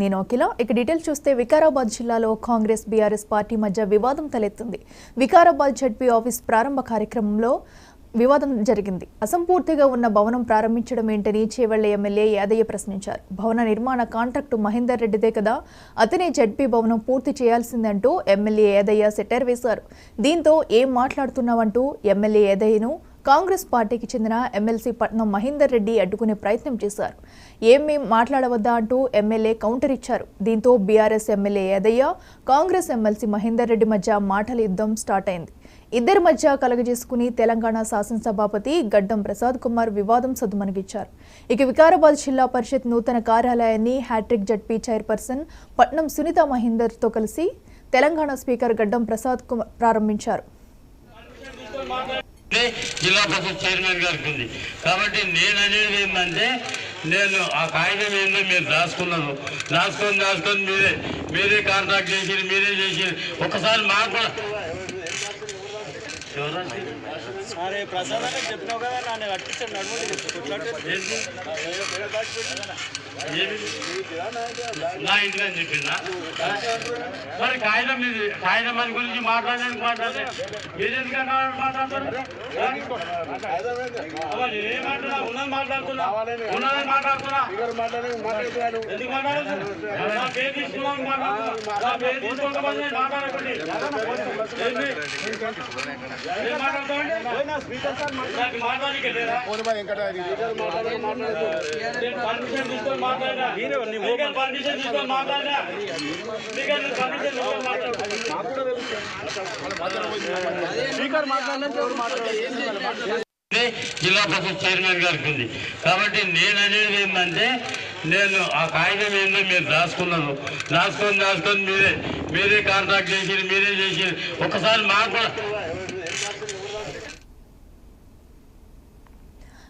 నేను అఖిల ఇక డీటెయిల్స్ చూస్తే వికారాబాద్ జిల్లాలో కాంగ్రెస్ బీఆర్ఎస్ పార్టీ మధ్య వివాదం తలెత్తింది. వికారాబాద్ జడ్పీ ఆఫీస్ ప్రారంభ కార్యక్రమంలో వివాదం జరిగింది. అసంపూర్తిగా ఉన్న భవనం ప్రారంభించడం ఏంటని చేవెళ్ల ఎమ్మెల్యే యాదయ్య ప్రశ్నించారు. భవన నిర్మాణ కాంట్రాక్టు మహేందర్ రెడ్డిదే కదా, అతనే జడ్పీ భవనం పూర్తి చేయాల్సిందంటూ ఎమ్మెల్యే యాదయ్య సెటర్ వేశారు. దీంతో ఏం మాట్లాడుతున్నావంటూ ఎమ్మెల్యే యాదయ్యను కాంగ్రెస్ పార్టీకి చెందిన ఎమ్మెల్సీ పట్నం మహేందర్ రెడ్డి అడ్డుకునే ప్రయత్నం చేశారు. ఏమీ మాట్లాడవద్దా అంటూ ఎమ్మెల్యే కౌంటర్ ఇచ్చారు. దీంతో బీఆర్ఎస్ ఎమ్మెల్యే యాదయ్య, కాంగ్రెస్ ఎమ్మెల్సీ మహేందర్ రెడ్డి మధ్య మాటల యుద్ధం స్టార్ట్ అయింది. ఇద్దరి మధ్య కలగజేసుకుని తెలంగాణ శాసనసభాపతి గడ్డం ప్రసాద్ కుమార్ వివాదం సద్దుమణిగించారు. ఇక వికారాబాద్ జిల్లా పరిషత్ నూతన కార్యాలయాన్ని హ్యాట్రిక్ జడ్పీ చైర్పర్సన్ పట్నం సునీత మహేందర్తో కలిసి తెలంగాణ స్పీకర్ గడ్డం ప్రసాద్ కుమార్ ప్రారంభించారు. జిల్లా పరిషత్ చైర్మన్ గారికి ఉంది కాబట్టి నేను అనేది ఏంటంటే, నేను ఆ కాగితం ఏందో మీరు రాసుకొని మీరే కాంట్రాక్ట్ చేసి మీరే చేసి ఒకసారి మాకు కూడా చెప్పినావు కదా, నన్ను కట్టించాడు నా ఇంటికి అని చెప్పిందా? మరి కాగితం అని గురించి మాట్లాడే మీరు ఎందుకంటే మాట్లాడతారు? ఉన్నది మాట్లాడుతున్నా ఎందుకు మాట్లాడదు? నా పేరు తీసుకున్నాను మాట్లాడకండి. జిల్లా పరిషత్ చైర్మన్ గారికి ఉంది కాబట్టి నేను అనేది ఏంటంటే, నేను ఆ కాగితం ఏందో మీరు రాసుకొని మీరే కాంట్రాక్ట్ చేసి మీరే చేసి ఒకసారి మాకు కూడా